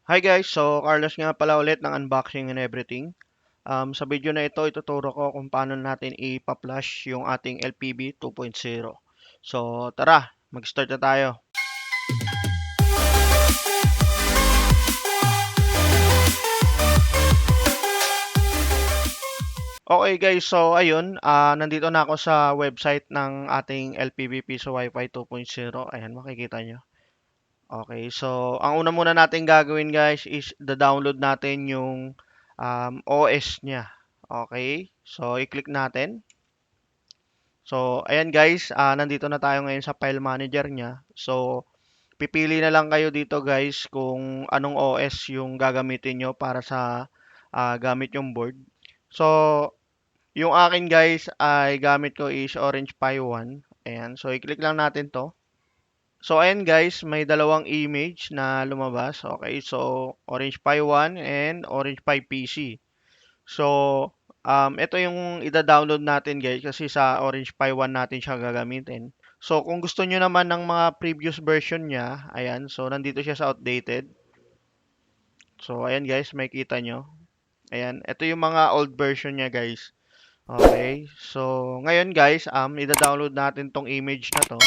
Hi guys, so Carlos nga pala ulit ng unboxing and everything. Sa video na ito, ituturo ko kung paano natin ipa-flash yung ating LPB 2.0. So tara, mag-start na tayo. Okay guys, so ayun, nandito na ako sa website ng ating LPB Piso Wi-Fi 2.0. Ayan, makikita nyo. Okay, so ang una muna natin gagawin guys is download natin yung OS niya. Okay, so i-click natin. So, ayan guys, nandito na tayo ngayon sa file manager niya. So, pipili na lang kayo dito guys kung anong OS yung gagamitin nyo para sa gamit yung board. So, yung akin guys ay gamit ko is Orange Pi 1. Ayan, so i-click lang natin to. So, ayan guys, may dalawang image na lumabas. Okay, so Orange Pi 1 and Orange Pi PC. So, ito yung ida-download natin guys kasi sa Orange Pi 1 natin siya gagamitin. So, kung gusto nyo naman ng mga previous version niya, ayan, so nandito siya sa outdated. So, ayan guys, makikita nyo. Ayan, ito yung mga old version niya guys. Okay, so ngayon guys, ida-download natin tong image na to.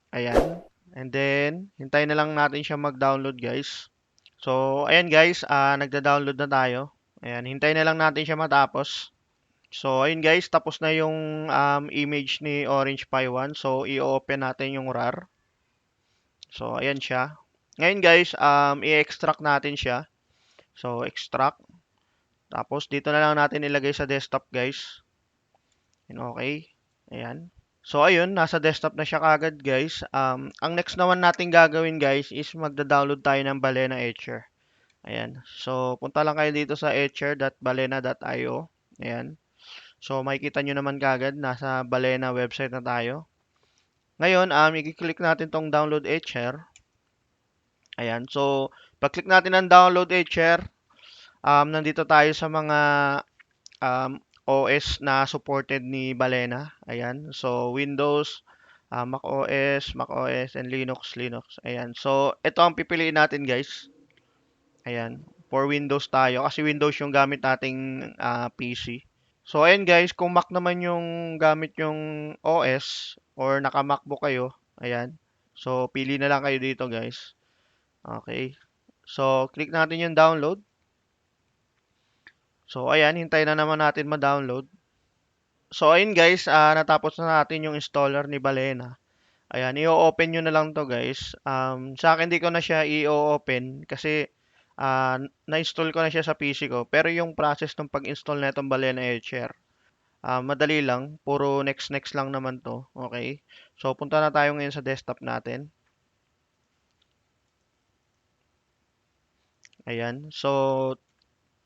Ayan, and then, hintayin na lang natin siya mag-download guys. So, ayan guys, nagda-download na tayo. Ayan, hintayin na lang natin siya matapos. So, ayun guys, tapos na yung image ni Orange Pi 1. So, i-open natin yung RAR. So, ayan siya. Ngayon guys, i-extract natin siya. So, extract. Tapos, dito na lang natin ilagay sa desktop guys. And okay. Ayan. So, ayun, nasa desktop na siya kagad guys. Ang next naman natin gagawin guys is magda-download tayo ng Balena Etcher. Ayan. So, punta lang kayo dito sa etcher.balena.io. Ayan. So, makikita nyo naman kagad, nasa Balena website na tayo. Ngayon, i-click natin tong download etcher. Ayan. So, pag-click natin ng download etcher, nandito tayo sa mga OS na supported ni Balena. Ayan. So, Windows, Mac OS, and Linux. Ayan. So, ito ang pipiliin natin guys. Ayan. For Windows tayo. Kasi Windows yung gamit nating PC. So, ayan guys, kung Mac naman yung gamit yung OS or naka-MacBook kayo, ayan. So, pili na lang kayo dito guys. Okay. So, click natin yung download. So, ayan, hintayin na naman natin ma-download. So, ayun guys, natapos na natin yung installer ni Balena. Ayan, i-open nyo na lang to guys. Sa akin, di ko na siya i-open kasi na-install ko na siya sa PC ko. Pero yung process ng pag-install na itong Balena Etcher, madali lang, puro next lang naman to. Okay. So punta na tayo ngayon sa desktop natin. Ayan. So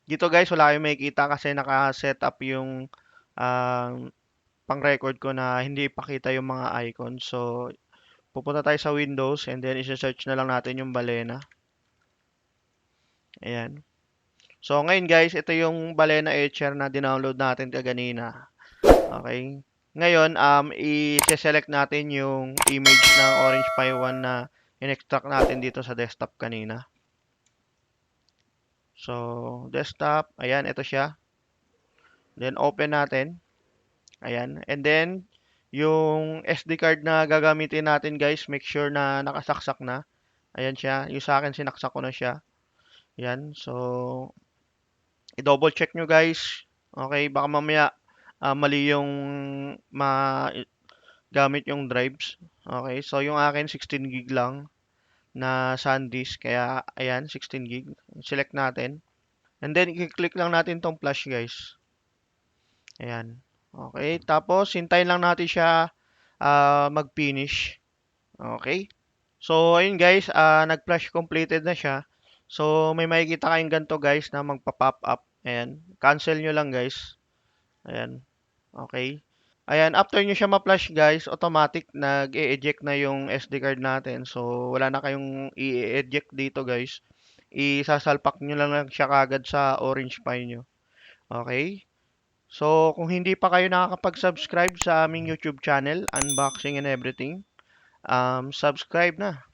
dito guys, wala kayong makikita kasi naka-set up yung pang-record ko na hindi ipakita yung mga icon. So pupunta tayo sa Windows and then i-search na lang natin yung Balena. Ayan. So ngayon guys, ito yung Balena Etcher na dinownload natin kaganina. Okay. Ngayon, i-select natin yung image ng Orange Pi 1 na in-extract natin dito sa desktop kanina. So, desktop, ayan, ito siya. Then, open natin. Ayan. And then, yung SD card na gagamitin natin, guys, make sure na nakasaksak na. Ayan siya. Yung sa akin, sinaksak ko na siya. Ayan. So, i-double check nyo, guys. Okay, baka mamaya mali yung gamit yung drives. Okay, so yung akin 16 gig lang na SanDisk. Kaya ayan, 16 gig. Select natin. And then i-click lang natin tong flash guys. Ayan. Okay, tapos hintayin lang natin siya mag-finish. Okay. So ayun guys, nag-flash completed na siya. So may makikita kayong ganito guys na magpa-pop up. Ayan. Cancel nyo lang guys. Ayan. Okay. Ayan, after nyo siya ma-flash guys, automatic nag-e-eject na yung SD card natin. So, wala na kayong i-eject dito guys. Isasalpak nyo lang siya kagad sa Orange Pi nyo. Okay? So, kung hindi pa kayo nakakapag-subscribe sa aming YouTube channel, Unboxing and Everything, subscribe na.